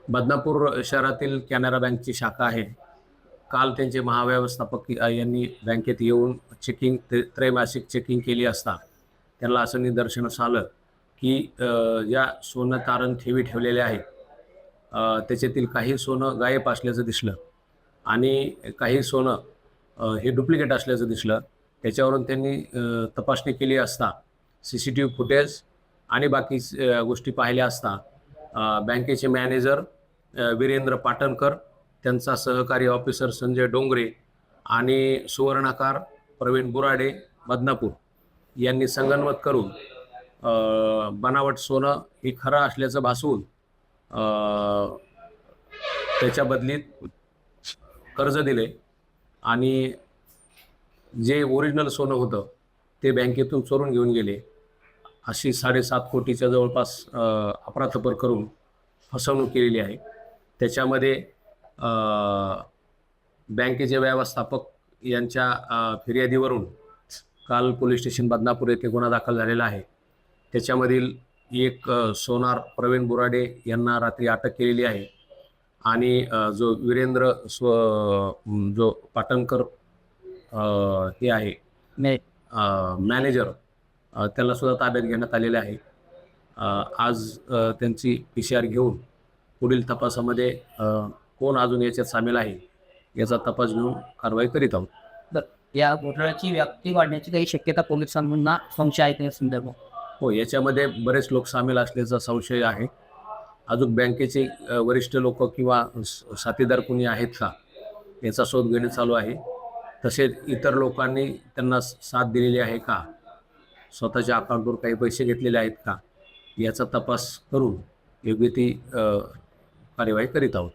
बदनापूर शहरातील कॅनरा बँकची शाखा आहे. काल त्यांचे महाव्यवस्थापक यांनी बँकेत येऊन त्रैमासिक चेकिंग केली असता त्यांना असं निदर्शनास आलं की या सोनं तारण ठेवी ठेवलेल्या आहेत त्याच्यातील काही सोनं गायब असल्याचं दिसलं आणि काही सोनं हे डुप्लिकेट असल्याचं दिसलं. त्याच्यावरून त्यांनी तपासणी केली असता CCTV फुटेज आणि बाकी गोष्टी पाहिल्या असता बँकेचे मॅनेजर वीरेंद्र पाटणकर, त्यांचा सहकारी ऑफिसर संजय डोंगरे आणि सुवर्णाकार प्रवीण बुराडे बदनापूर यांनी संगनमत करून बनावट सोनं ही खरं असल्याचं भासवून त्याच्या बदलीत कर्ज दिले आणि जे ओरिजिनल सोनं होतं ते बँकेतून चोरून घेऊन गेले. अशी 7.5 कोटीच्या जवळपास अफरातफर करून फसवणूक केलेली आहे. त्याच्यामध्ये बँकेचे व्यवस्थापक यांच्या फिर्यादीवरून काल पोलीस स्टेशन बदनापूर येथे गुन्हा दाखल झालेला आहे. त्याच्यामधील एक सोनार प्रवीण बुराडे यांना रात्री अटक केलेली आहे आणि जो वीरेंद्र जो पाटणकर हे आहे मॅनेजर त्याला सुद्धा ताब्यात घेण्यात आलेले आहे. आज त्यांची PCR घेऊन पुढील तपासामध्ये कोण अजून याच्यात सामील आहे याचा तपास घेऊन कारवाई करीत आहोत. तर या घोटाळ्याची व्याप्ती वाढण्याची काही शक्यता पोलिसांना संशय आहे त्या संदर्भात? हो, याच्यामध्ये बरेच लोक सामील असल्याचा संशय आहे. अजून बँकेचे वरिष्ठ लोक किंवा साथीदार कोणी आहेत का याचा शोध घेणे चालू आहे. तसेच इतर लोकांनी त्यांना साथ दिलेली आहे का, स्वतःच्या अकाउंटवर काही पैसे घेतलेले आहेत का याचा तपास करून योग्य ती कार्यवाही करीत आहोत.